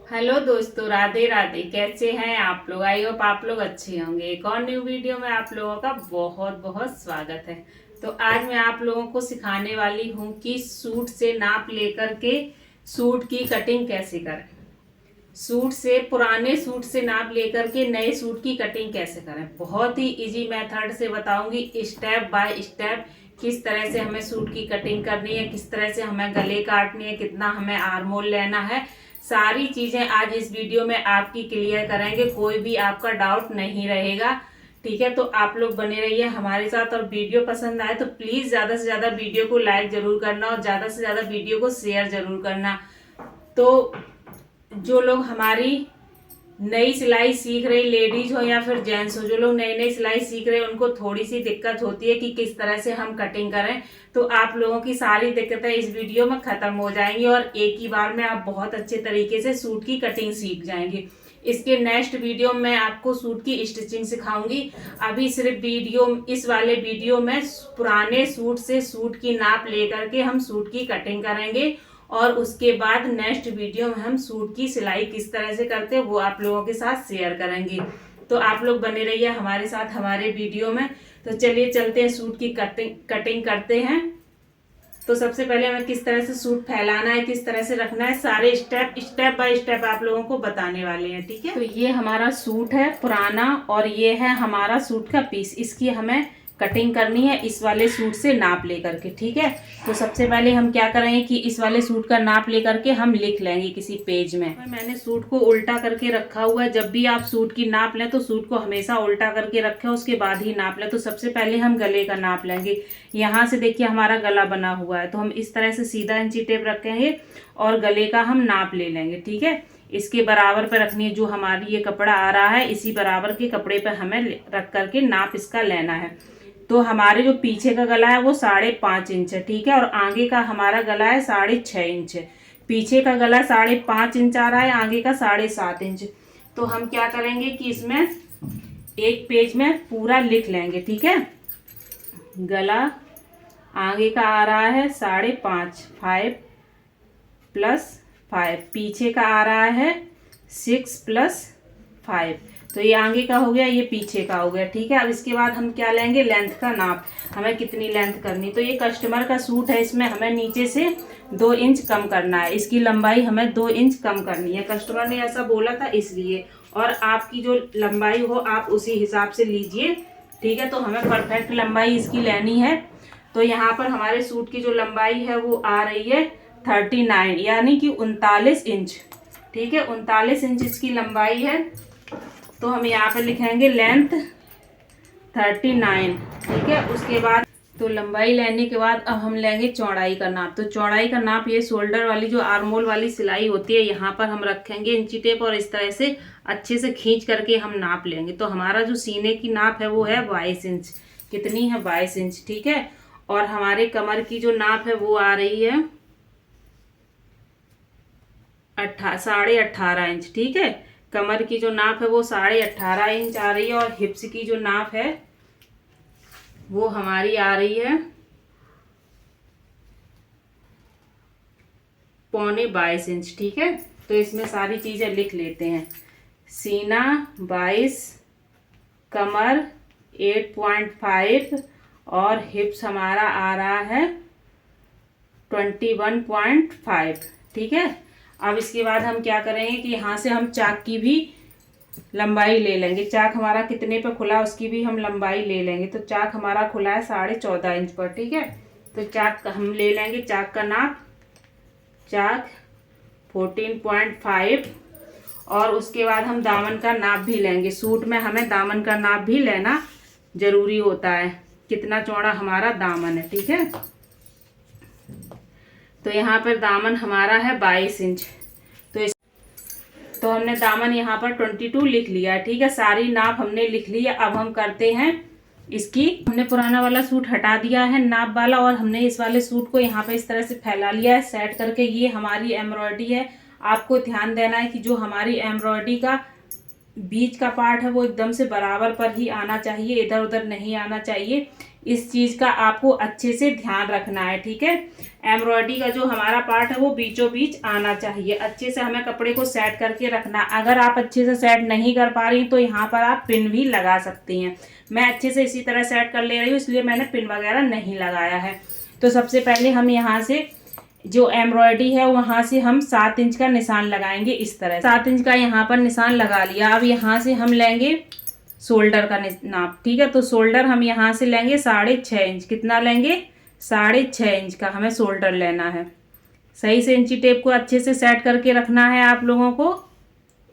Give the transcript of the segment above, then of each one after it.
Hello दोस्तों, राधे राधे। कैसे हैं आप लोग? आई होप आप लोग अच्छे होंगे। एक और न्यू वीडियो में आप लोगों का बहुत बहुत स्वागत है। तो आज मैं आप लोगों को सिखाने वाली हूँ कि सूट से नाप लेकर के सूट की कटिंग कैसे करें। पुराने सूट से नाप लेकर के नए सूट की कटिंग कैसे करें। बहुत ही इजी मेथड से बताऊंगी, स्टेप बाय स्टेप, किस तरह से हमें सूट की कटिंग करनी है, किस तरह से हमें गले काटनी है, कितना हमें आर्म होल लेना है। सारी चीजें आज इस वीडियो में आपकी क्लियर करेंगे, कोई भी आपका डाउट नहीं रहेगा। ठीक है, तो आप लोग बने रहिए हमारे साथ। और वीडियो पसंद आए तो प्लीज ज्यादा से ज्यादा वीडियो को लाइक जरूर करना और ज्यादा से ज्यादा वीडियो को शेयर जरूर करना। तो जो लोग हमारी नई सिलाई सीख रही, लेडीज हो या फिर जेंट्स हो, जो लोग नई नई सिलाई सीख रहे हैं उनको थोड़ी सी दिक्कत होती है कि किस तरह से हम कटिंग करें। तो आप लोगों की सारी दिक्कतें इस वीडियो में खत्म हो जाएंगी और एक ही बार में आप बहुत अच्छे तरीके से सूट की कटिंग सीख जाएंगे। इसके नेक्स्ट वीडियो में आपको सूट की स्टिचिंग सिखाऊंगी। अभी सिर्फ इस वाले वीडियो में पुराने सूट से सूट की नाप लेकर के हम सूट की कटिंग करेंगे और उसके बाद नेक्स्ट वीडियो में हम सूट की सिलाई किस तरह से करते हैं वो आप लोगों के साथ शेयर करेंगे। तो आप लोग बने रहिए हमारे साथ हमारे वीडियो में। तो चलिए चलते हैं, सूट की कटिंग करते हैं। तो सबसे पहले हमें किस तरह से सूट फैलाना है, किस तरह से रखना है, सारे स्टेप बाय स्टेप आप लोगों को बताने वाले हैं। ठीक है, तो ये हमारा सूट है पुराना और ये है हमारा सूट का पीस। इसकी हमें कटिंग करनी है इस वाले सूट से नाप लेकर के। ठीक है, तो सबसे पहले हम क्या करेंगे कि इस वाले सूट का नाप लेकर के हम लिख लेंगे किसी पेज में। मैंने सूट को उल्टा करके रखा हुआ है। जब भी आप सूट की नाप लें तो सूट को हमेशा उल्टा करके रखें, उसके बाद ही नाप लें। तो सबसे पहले हम गले का नाप लेंगे। यहाँ से देखिए हमारा गला बना हुआ है, तो हम इस तरह से सीधा इंची टेप रखेंगे और गले का हम नाप ले लेंगे। ठीक है, इसके बराबर पे रखनी है। जो हमारी ये कपड़ा आ रहा है इसी बराबर के कपड़े पे हमें रख करके नाप इसका लेना है। तो हमारे जो पीछे का गला है वो 5.5 इंच है। ठीक है, और आगे का हमारा गला है 6.5 इंच है। पीछे का गला 5.5 इंच आ रहा है, आगे का 7.5 इंच। तो हम क्या करेंगे कि इसमें एक पेज में पूरा लिख लेंगे। ठीक है, गला आगे का आ रहा है 5.5, 5 + 5, पीछे का आ रहा है 6 + 5। तो ये आगे का हो गया, ये पीछे का हो गया। ठीक है, अब इसके बाद हम क्या लेंगे, लेंथ का नाप। हमें कितनी लेंथ करनी। तो ये कस्टमर का सूट है, इसमें हमें नीचे से 2 इंच कम करना है। इसकी लंबाई हमें 2 इंच कम करनी है। कस्टमर ने ऐसा बोला था इसलिए, और आपकी जो लंबाई हो आप उसी हिसाब से लीजिए। ठीक है, तो हमें परफेक्ट लंबाई इसकी लेनी है। तो यहाँ पर हमारे सूट की जो लंबाई है वो आ रही है 39, यानी कि 39 इंच। ठीक है, 39 इंच इसकी लंबाई है। तो हम यहाँ पे लिखेंगे लेंथ 39। ठीक है, उसके बाद तो लंबाई लेने के बाद अब हम लेंगे चौड़ाई का नाप। तो चौड़ाई का नाप ये शोल्डर वाली जो आर्मोल वाली सिलाई होती है यहाँ पर हम रखेंगे इंची टेप और इस तरह से अच्छे से खींच करके हम नाप लेंगे। तो हमारा जो सीने की नाप है वो है 22 इंच। कितनी है, 22 इंच। ठीक है, और हमारे कमर की जो नाप है वो आ रही है 18.5 इंच। ठीक है, कमर की जो नाप है वो 18.5 इंच आ रही है और हिप्स की जो नाप है वो हमारी आ रही है 22.25 इंच। ठीक है, तो इसमें सारी चीजें लिख लेते हैं। सीना 22, कमर 8.5 और हिप्स हमारा आ रहा है 21.5। ठीक है, अब इसके बाद हम क्या करेंगे कि यहाँ से हम चाक की भी लंबाई ले लेंगे। चाक हमारा कितने पे खुला है उसकी भी हम लंबाई ले लेंगे। तो चाक हमारा खुला है 14.5 इंच पर। ठीक है, तो चाक हम ले लेंगे, चाक का नाप, चाक 14.5। और उसके बाद हम दामन का नाप भी लेंगे। सूट में हमें दामन का नाप भी लेना जरूरी होता है, कितना चौड़ा हमारा दामन है। ठीक है, तो यहाँ पर दामन हमारा है 22 इंच। तो हमने दामन यहाँ पर 22 लिख लिया है। ठीक है, सारी नाप हमने लिख ली है। अब हम करते हैं इसकी, हमने पुराना वाला सूट हटा दिया है नाप वाला और हमने इस वाले सूट को यहाँ पे इस तरह से फैला लिया है सेट करके। ये हमारी एम्ब्रॉयडरी है। आपको ध्यान देना है कि जो हमारी एम्ब्रॉयडरी का बीच का पार्ट है वो एकदम से बराबर पर ही आना चाहिए, इधर उधर नहीं आना चाहिए। इस चीज़ का आपको अच्छे से ध्यान रखना है, ठीक है। एम्ब्रॉयडरी का जो हमारा पार्ट है वो बीचों बीच आना चाहिए। अच्छे से हमें कपड़े को सेट करके रखना। अगर आप अच्छे से सेट नहीं कर पा रही तो यहाँ पर आप पिन भी लगा सकती हैं। मैं अच्छे से इसी तरह सेट कर ले रही हूँ, इसलिए मैंने पिन वगैरह नहीं लगाया है। तो सबसे पहले हम यहाँ से जो एम्ब्रॉयडरी है वहाँ से हम 7 इंच का निशान लगाएंगे। इस तरह 7 इंच का यहाँ पर निशान लगा लिया। अब यहाँ से हम लेंगे शोल्डर का नाप, ठीक है। तो शोल्डर हम यहाँ से लेंगे 6.5 इंच। कितना लेंगे? 6.5 इंच का हमें शोल्डर लेना है। सही से इंची टेप को अच्छे से सेट करके रखना है आप लोगों को।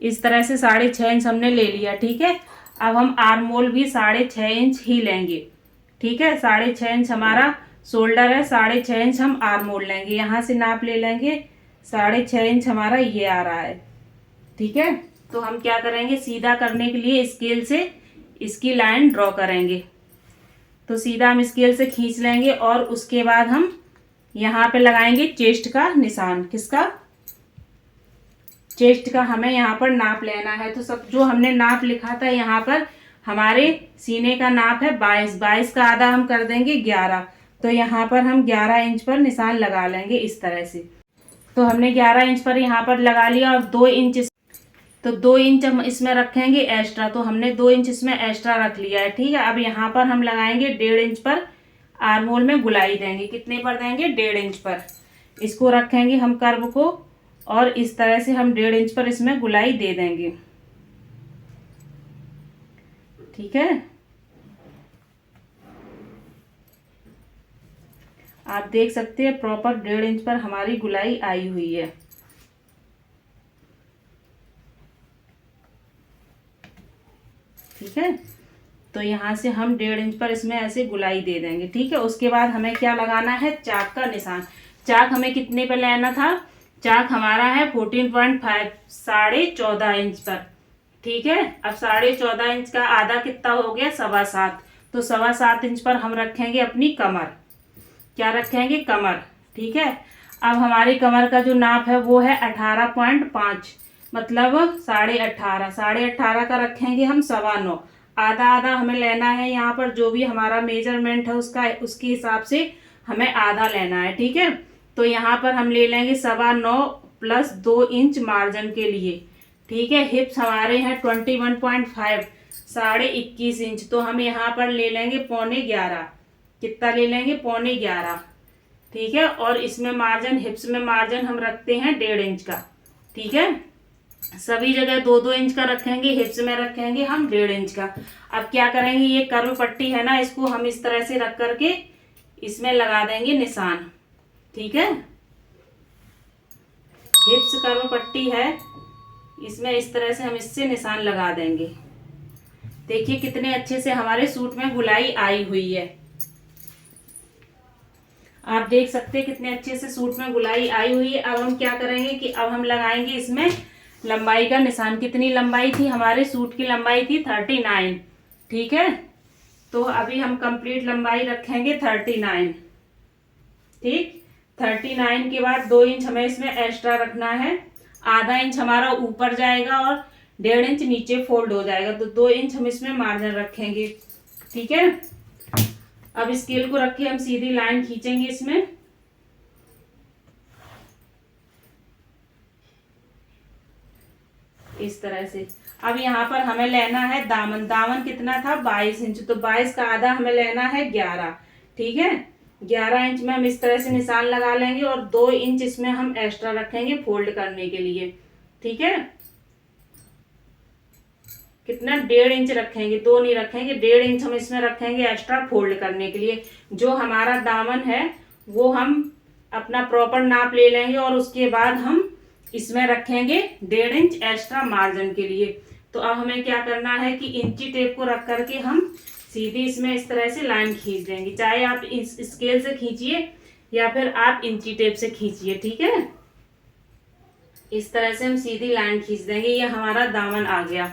इस तरह से 6.5 इंच हमने ले लिया, ठीक है। अब हम आर्म होल भी 6.5 इंच ही लेंगे, ठीक है। 6.5 इंच हमारा शोल्डर है, 6.5 इंच हम आर्म होल लेंगे। यहाँ से नाप ले लेंगे, 6.5 इंच हमारा ये आ रहा है, ठीक है। तो हम क्या करेंगे, सीधा करने के लिए स्केल से इसकी लाइन ड्रॉ करेंगे। तो सीधा हम स्केल से खींच लेंगे और उसके बाद हम यहाँ पे लगाएंगे चेस्ट का निशान। किसका? चेस्ट का हमें यहाँ पर नाप लेना है। तो सब जो हमने नाप लिखा था यहाँ पर, हमारे सीने का नाप है 22 का आधा हम कर देंगे 11। तो यहाँ पर हम 11 इंच पर निशान लगा लेंगे इस तरह से। तो हमने 11 इंच पर यहाँ पर लगा लिया और 2 इंच, तो 2 इंच हम इसमें रखेंगे एक्स्ट्रा। तो हमने 2 इंच इसमें एक्स्ट्रा रख लिया है, ठीक है। अब यहाँ पर हम लगाएंगे 1.5 इंच पर आर्म होल में गुलाई देंगे। कितने पर देंगे? 1.5 इंच पर। इसको रखेंगे हम कर्व को और इस तरह से हम 1.5 इंच पर इसमें गुलाई दे देंगे, ठीक है। आप देख सकते हैं प्रॉपर 1.5 इंच पर हमारी गुलाई आई हुई है, ठीक है। तो यहाँ से हम 1.5 इंच पर इसमें ऐसे गुलाई दे देंगे, ठीक है। उसके बाद हमें क्या लगाना है? चाक का निशान। चाक हमें कितने पर लेना था? चाक हमारा है 14.5, 14.5 इंच पर, ठीक है। अब 14.5 इंच का आधा कितना हो गया? 7.25। तो 7.25 इंच पर हम रखेंगे अपनी कमर। क्या रखेंगे? कमर, ठीक है। अब हमारी कमर का जो नाप है वो है 18.5, मतलब 18.5। 18.5 का रखेंगे हम 9.25। आधा आधा हमें लेना है यहाँ पर, जो भी हमारा मेजरमेंट है उसका, उसके हिसाब से हमें आधा लेना है, ठीक है। तो यहाँ पर हम ले लेंगे 9.25 प्लस 2 इंच मार्जिन के लिए, ठीक है। हिप्स हमारे हैं 21.5, 21.5 इंच। तो हम यहाँ पर ले लेंगे 11.25। कितना ले लेंगे? 11.25, ठीक है। और इसमें मार्जिन, हिप्स में मार्जिन हम रखते हैं 1.5 इंच का, ठीक है। सभी जगह 2-2 इंच का रखेंगे, हिप्स में रखेंगे हम 1.5 इंच का। अब क्या करेंगे, ये कर्व पट्टी है ना, इसको हम इस तरह से रख करके इसमें लगा देंगे निशान, ठीक है। हिप्स कर्व पट्टी है, इसमें इस तरह से हम इससे निशान लगा देंगे। देखिए कितने अच्छे से हमारे सूट में गुलाई आई हुई है। आप देख सकते हैं कितने अच्छे से सूट में गुलाई आई हुई है। अब हम क्या करेंगे कि अब हम लगाएंगे इसमें लंबाई का निशान। कितनी लंबाई थी? हमारे सूट की लंबाई थी 39, ठीक है। तो अभी हम कंप्लीट लंबाई रखेंगे 39, ठीक। 39 के बाद 2 इंच हमें इसमें एक्स्ट्रा रखना है। आधा इंच हमारा ऊपर जाएगा और 1.5 इंच नीचे फोल्ड हो जाएगा। तो 2 इंच हम इसमें मार्जिन रखेंगे, ठीक है। अब स्केल को रख के हम सीधी लाइन खींचेंगे इसमें, इस तरह से। अब यहाँ पर हमें लेना है दामन। दामन कितना था? 22 इंच। तो 22 का आधा हमें लेना है 11, ठीक है। 11 इंच में हम इस तरह से निशान लगा लेंगे और 2 इंच इसमें हम एक्स्ट्रा रखेंगे फोल्ड करने के लिए, ठीक है। कितना? 1.5 इंच रखेंगे, 2 नहीं रखेंगे, 1.5 इंच हम इसमें रखेंगे एक्स्ट्रा फोल्ड करने के लिए। जो हमारा दामन है वो हम अपना प्रॉपर नाप ले लेंगे और उसके बाद हम इसमें रखेंगे 1.5 इंच एक्स्ट्रा मार्जिन के लिए। तो अब हमें क्या करना है कि इंची टेप को रख करके हम सीधी इसमें इस तरह से लाइन खींच देंगे। चाहे आप इस स्केल से खींचिए या फिर आप इंची टेप से खींचिए, ठीक है। इस तरह से हम सीधी लाइन खींच देंगे। ये हमारा दामन आ गया।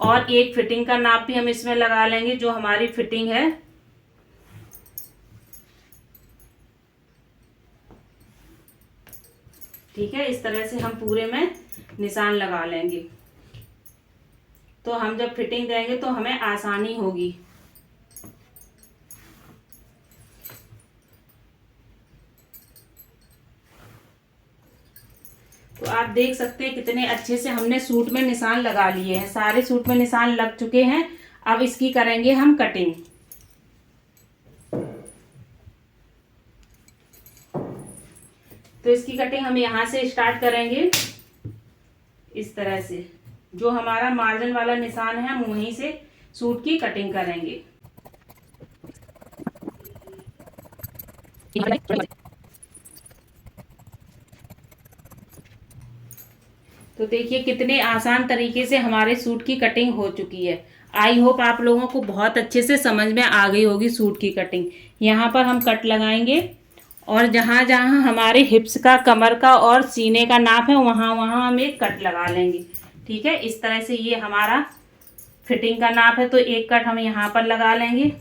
और एक फिटिंग का नाप भी हम इसमें लगा लेंगे, जो हमारी फिटिंग है। ठीक है, इस तरह से हम पूरे में निशान लगा लेंगे। तो हम जब फिटिंग देंगे तो हमें आसानी होगी। आप देख सकते हैं कितने अच्छे से हमने सूट में निशान लगा लिए हैं, सारे सूट में निशान लग चुके हैं। अब इसकी करेंगे हम कटिंग। तो इसकी कटिंग हम यहाँ से स्टार्ट करेंगे इस तरह से। जो हमारा मार्जिन वाला निशान है हम वहीं से सूट की कटिंग करेंगे। तो देखिए कितने आसान तरीके से हमारे सूट की कटिंग हो चुकी है। आई होप आप लोगों को बहुत अच्छे से समझ में आ गई होगी सूट की कटिंग। यहाँ पर हम कट लगाएंगे और जहाँ जहाँ हमारे हिप्स का, कमर का और सीने का नाप है वहाँ वहाँ हम एक कट लगा लेंगे। ठीक है, इस तरह से ये हमारा फिटिंग का नाप है तो एक कट हम यहाँ पर लगा लेंगे।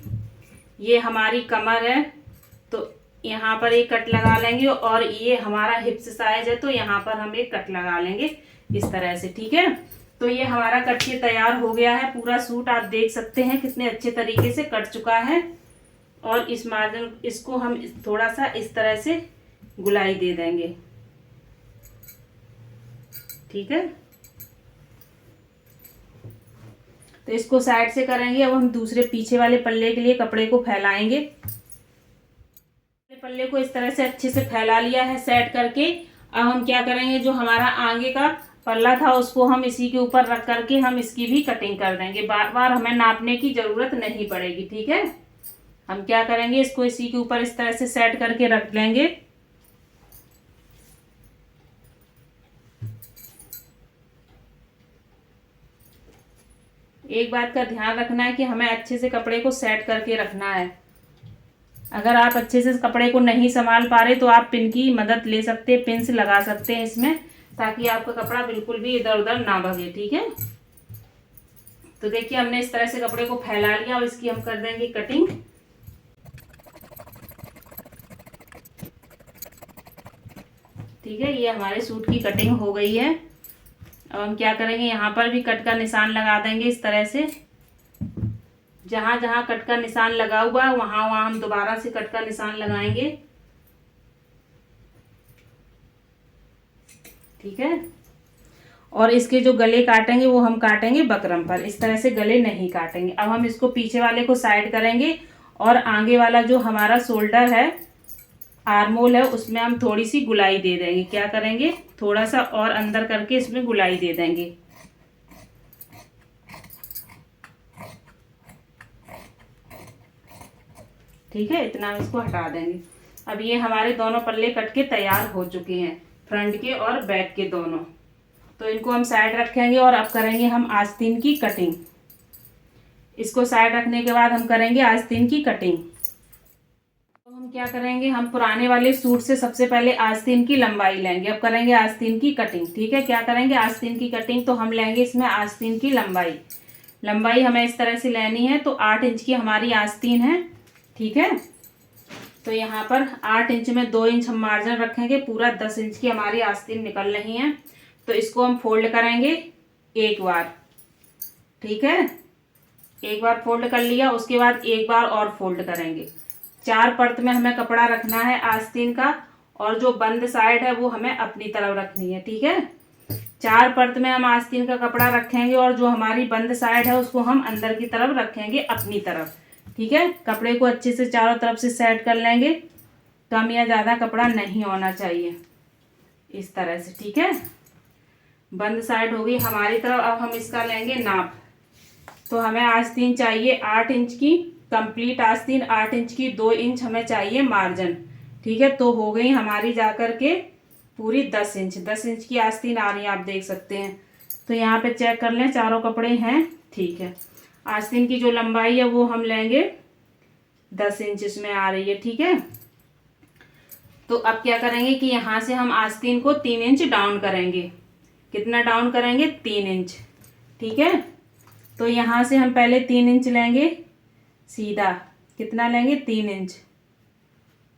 ये हमारी कमर है तो यहाँ पर एक कट लगा लेंगे और ये हमारा हिप्स साइज है तो यहाँ पर हम एक कट लगा लेंगे इस तरह से। ठीक है, तो ये हमारा कट के तैयार हो गया है। पूरा सूट आप देख सकते हैं कितने अच्छे तरीके से कट चुका है। और इस मार्जिन, इसको हम थोड़ा सा इस तरह से गुलाई दे देंगे। ठीक है, तो इसको साइड से करेंगे। अब हम दूसरे पीछे वाले पल्ले के लिए कपड़े को फैलाएंगे। पल्ले को इस तरह से अच्छे से फैला लिया है सेट करके। अब हम क्या करेंगे, जो हमारा आगे का पल्ला था उसको हम इसी के ऊपर रख करके हम इसकी भी कटिंग कर देंगे। बार बार हमें नापने की जरूरत नहीं पड़ेगी। ठीक है, हम क्या करेंगे, इसको इसी के ऊपर इस तरह से सेट करके रख लेंगे। एक बात का ध्यान रखना है कि हमें अच्छे से कपड़े को सेट करके रखना है। अगर आप अच्छे से कपड़े को नहीं संभाल पा रहे तो आप पिन की मदद ले सकते हैं, पिन से लगा सकते हैं इसमें, ताकि आपका कपड़ा बिल्कुल भी इधर उधर ना भगे। ठीक है, तो देखिए हमने इस तरह से कपड़े को फैला लिया और इसकी हम कर देंगे कटिंग। ठीक है, ये हमारे सूट की कटिंग हो गई है। अब हम क्या करेंगे, यहाँ पर भी कट का निशान लगा देंगे इस तरह से। जहां जहां कट का निशान लगा हुआ है वहां वहां हम दोबारा से कट का निशान लगाएंगे। ठीक है, और इसके जो गले काटेंगे वो हम काटेंगे बकरम पर, इस तरह से गले नहीं काटेंगे। अब हम इसको पीछे वाले को साइड करेंगे और आगे वाला जो हमारा शोल्डर है, आर्मोल है, उसमें हम थोड़ी सी गुलाई दे देंगे। क्या करेंगे, थोड़ा सा और अंदर करके इसमें गुलाई दे देंगे। ठीक है, इतना हम इसको हटा देंगे। अब ये हमारे दोनों पल्ले कट के तैयार हो चुके हैं, फ्रंट के और बैक के दोनों। तो इनको हम साइड रखेंगे और अब करेंगे हम आस्तीन की कटिंग। इसको साइड रखने के बाद हम करेंगे आस्तीन की कटिंग। तो हम क्या करेंगे, हम पुराने वाले सूट से सबसे पहले आस्तीन की लंबाई लेंगे। अब करेंगे आस्तीन की कटिंग। ठीक है, क्या करेंगे, आस्तीन की कटिंग। तो हम लेंगे इसमें आस्तीन की लंबाई हमें इस तरह से लेनी है। तो 8 इंच की हमारी आस्तीन है। ठीक है, तो यहाँ पर 8 इंच में 2 इंच हम मार्जिन रखेंगे। पूरा 10 इंच की हमारी आस्तीन निकल रही है। तो इसको हम फोल्ड करेंगे एक बार। ठीक है, एक बार फोल्ड कर लिया, उसके बाद एक बार और फोल्ड करेंगे। 4 परत में हमें कपड़ा रखना है आस्तीन का, और जो बंद साइड है वो हमें अपनी तरफ रखनी है। ठीक है, 4 परत में हम आस्तीन का कपड़ा रखेंगे और जो हमारी बंद साइड है उसको हम अंदर की तरफ रखेंगे अपनी तरफ। ठीक है, कपड़े को अच्छे से चारों तरफ से सेट कर लेंगे। कम या ज़्यादा कपड़ा नहीं होना चाहिए, इस तरह से। ठीक है, बंद साइड होगी हमारी तरफ। अब हम इसका लेंगे नाप। तो हमें आस्तीन चाहिए 8 इंच की, कंप्लीट आस्तीन 8 इंच की, 2 इंच हमें चाहिए मार्जिन। ठीक है, तो हो गई हमारी जाकर के पूरी 10 इंच की आस्तीन आ रही है, आप देख सकते हैं। तो यहाँ पे चेक कर लें, चारों कपड़े हैं। ठीक है, आस्तीन की जो लंबाई है वो हम लेंगे 10 इंच इसमें आ रही है। ठीक है, तो अब क्या करेंगे कि यहाँ से हम आस्तीन को 3 इंच डाउन करेंगे। कितना डाउन करेंगे, 3 इंच। ठीक है, तो यहाँ से हम पहले 3 इंच लेंगे सीधा। कितना लेंगे, 3 इंच।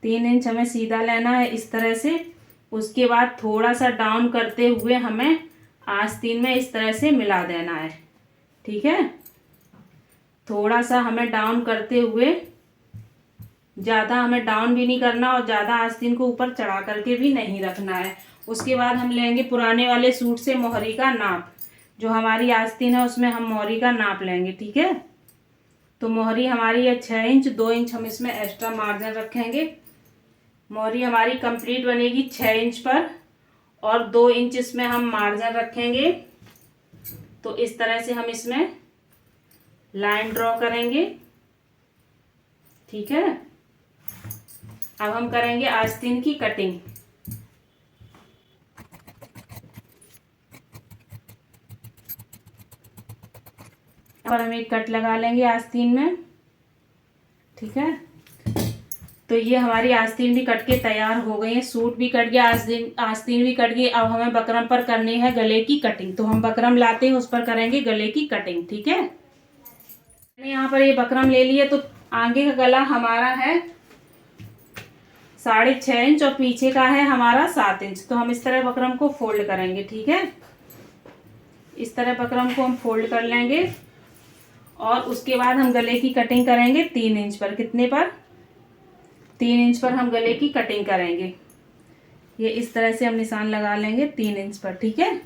3 इंच हमें सीधा लेना है इस तरह से। उसके बाद थोड़ा सा डाउन करते हुए हमें आस्तीन में इस तरह से मिला देना है। ठीक है, थोड़ा सा हमें डाउन करते हुए, ज़्यादा हमें डाउन भी नहीं करना और ज़्यादा आस्तीन को ऊपर चढ़ा करके भी नहीं रखना है। उसके बाद हम लेंगे पुराने वाले सूट से मोहरी का नाप। जो हमारी आस्तीन है उसमें हम मोहरी का नाप लेंगे, ठीक है। तो मोहरी हमारी है 6 इंच, 2 इंच हम इसमें एक्स्ट्रा मार्जिन रखेंगे। मोहरी हमारी कंप्लीट बनेगी 6 इंच पर और 2 इंच इसमें हम मार्जिन रखेंगे। तो इस तरह से हम इसमें लाइन ड्रॉ करेंगे, ठीक है। अब हम करेंगे आस्तीन की कटिंग। और हम एक कट लगा लेंगे आस्तीन में, ठीक है। तो ये हमारी आस्तीन भी कट के तैयार हो गई है, सूट भी कट गया, आस्तीन भी कट गई। अब हमें बकरम पर करनी है गले की कटिंग। तो हम बकरम लाते हैं, उस पर करेंगे गले की कटिंग, ठीक है। मैंने यहाँ पर ये बकरम ले लिया। तो आगे का गला हमारा है 6.5 इंच और पीछे का है हमारा 7 इंच। तो हम इस तरह बकरम को फोल्ड करेंगे, ठीक है। इस तरह बकरम को हम फोल्ड कर लेंगे और उसके बाद हम गले की कटिंग करेंगे 3 इंच पर। कितने पर? 3 इंच पर हम गले की कटिंग करेंगे। ये इस तरह से हम निशान लगा लेंगे 3 इंच पर, ठीक है।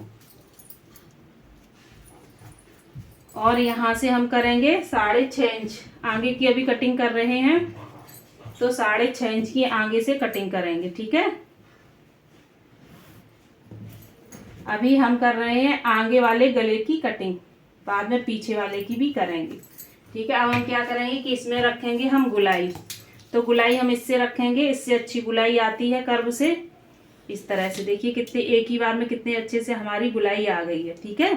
और यहाँ से हम करेंगे 6.5 इंच आगे की, अभी कटिंग कर रहे हैं। तो 6.5 इंच की आगे से कटिंग करेंगे, ठीक है। अभी हम कर रहे हैं आगे वाले गले की कटिंग, बाद में पीछे वाले की भी करेंगे, ठीक है। अब हम क्या करेंगे कि इसमें रखेंगे हम गुलाई। तो गुलाई हम इससे रखेंगे, इससे अच्छी गुलाई आती है कर्व से। इस तरह से देखिए कितने एक ही बार में कितने अच्छे से हमारी गुलाई आ गई है, ठीक है।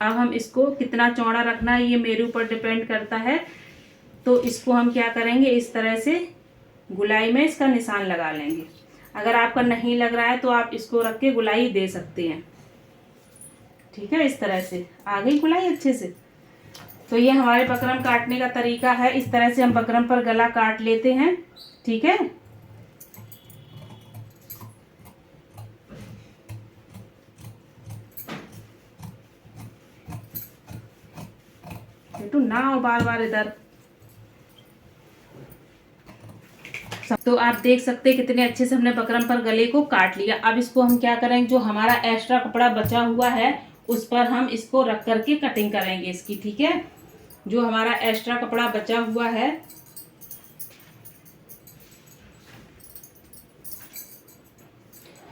अब हम इसको कितना चौड़ा रखना है ये मेरे ऊपर डिपेंड करता है। तो इसको हम क्या करेंगे, इस तरह से गुलाई में इसका निशान लगा लेंगे। अगर आपका नहीं लग रहा है तो आप इसको रख के गुलाई दे सकते हैं, ठीक है। इस तरह से आ गई गुलाई अच्छे से। तो ये हमारे बकरम काटने का तरीका है। इस तरह से हम बकरम पर गला काट लेते हैं, ठीक है। बेटू ना हो बार बार इधर। तो आप देख सकते हैं कितने अच्छे से हमने बकरम पर गले को काट लिया। अब इसको हम क्या करेंगे, जो हमारा एक्स्ट्रा कपड़ा बचा हुआ है उस पर हम इसको रख करके कटिंग करेंगे इसकी, ठीक है। जो हमारा एक्स्ट्रा कपड़ा बचा हुआ है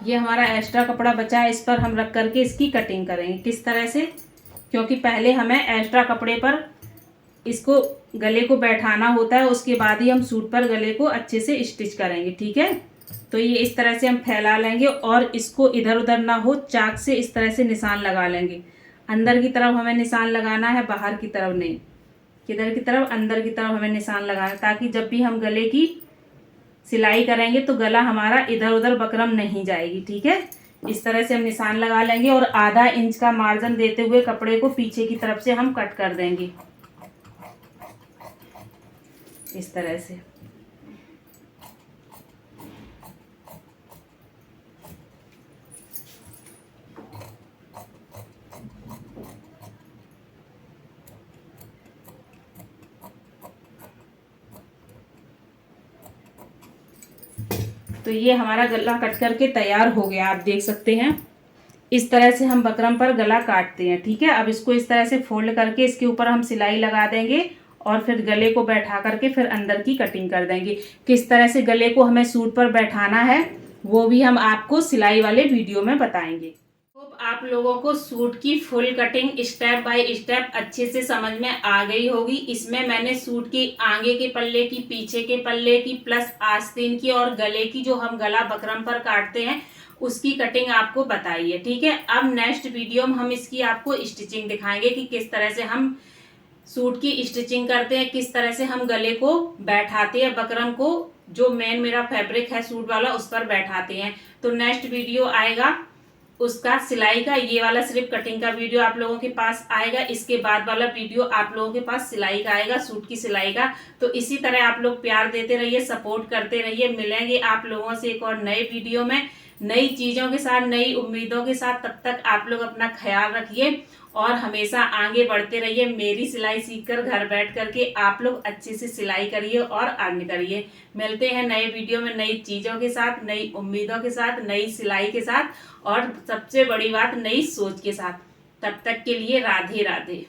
ये हमारा एक्स्ट्रा कपड़ा बचा है, इस पर हम रख करके इसकी कटिंग करेंगे। किस तरह से? क्योंकि पहले हमें एक्स्ट्रा कपड़े पर इसको गले को बैठाना होता है, उसके बाद ही हम सूट पर गले को अच्छे से स्टिच करेंगे, ठीक है। तो ये इस तरह से हम फैला लेंगे और इसको इधर उधर ना हो, चाक से इस तरह से निशान लगा लेंगे। अंदर की तरफ हमें निशान लगाना है, बाहर की तरफ नहीं। किधर की तरफ? अंदर की तरफ हमें निशान लगाना है, ताकि जब भी हम गले की सिलाई करेंगे तो गला हमारा इधर उधर बकरम नहीं जाएगी, ठीक है। इस तरह से हम निशान लगा लेंगे और आधा इंच का मार्जिन देते हुए कपड़े को पीछे की तरफ से हम कट कर देंगे, इस तरह से। तो ये हमारा गला कट करके तैयार हो गया, आप देख सकते हैं। इस तरह से हम बकरम पर गला काटते हैं, ठीक है। अब इसको इस तरह से फोल्ड करके इसके ऊपर हम सिलाई लगा देंगे और फिर गले को बैठा करके फिर अंदर की कटिंग कर देंगे। किस तरह से गले को हमें सूट पर बैठाना है वो भी हम आपको सिलाई वाले वीडियो में बताएंगे। तो आप लोगों को सूट की full cutting step by step अच्छे से समझ में आ गई होगी। इसमें मैंने सूट की आगे के पल्ले की, पीछे के पल्ले की, प्लस आस्तीन की और गले की, जो हम गला बकरम पर काटते हैं उसकी कटिंग आपको बताई है, ठीक है। अब नेक्स्ट वीडियो में हम इसकी आपको स्टिचिंग दिखाएंगे कि किस तरह से हम सूट की स्टिचिंग करते हैं, किस तरह से हम गले को बैठाते हैं, बकरम को जो मेन मेरा फैब्रिक है सूट वाला उस पर बैठाते हैं। तो नेक्स्ट वीडियो आएगा उसका सिलाई का, ये वाला सिर्फ कटिंग का वीडियो आप लोगों के पास आएगा। इसके बाद वाला वीडियो आप लोगों के पास सिलाई का आएगा, सूट की सिलाई का। तो इसी तरह आप लोग प्यार देते रहिए, सपोर्ट करते रहिए। मिलेंगे आप लोगों से एक और नए वीडियो में। नई चीज़ों के साथ, नई उम्मीदों के साथ। तब तक आप लोग अपना ख्याल रखिए और हमेशा आगे बढ़ते रहिए। मेरी सिलाई सीखकर घर बैठ करके आप लोग अच्छे से सिलाई करिए और अर्न करिए। मिलते हैं नए वीडियो में नई चीज़ों के साथ, नई उम्मीदों के साथ, नई सिलाई के साथ और सबसे बड़ी बात नई सोच के साथ। तब तक के लिए राधे राधे।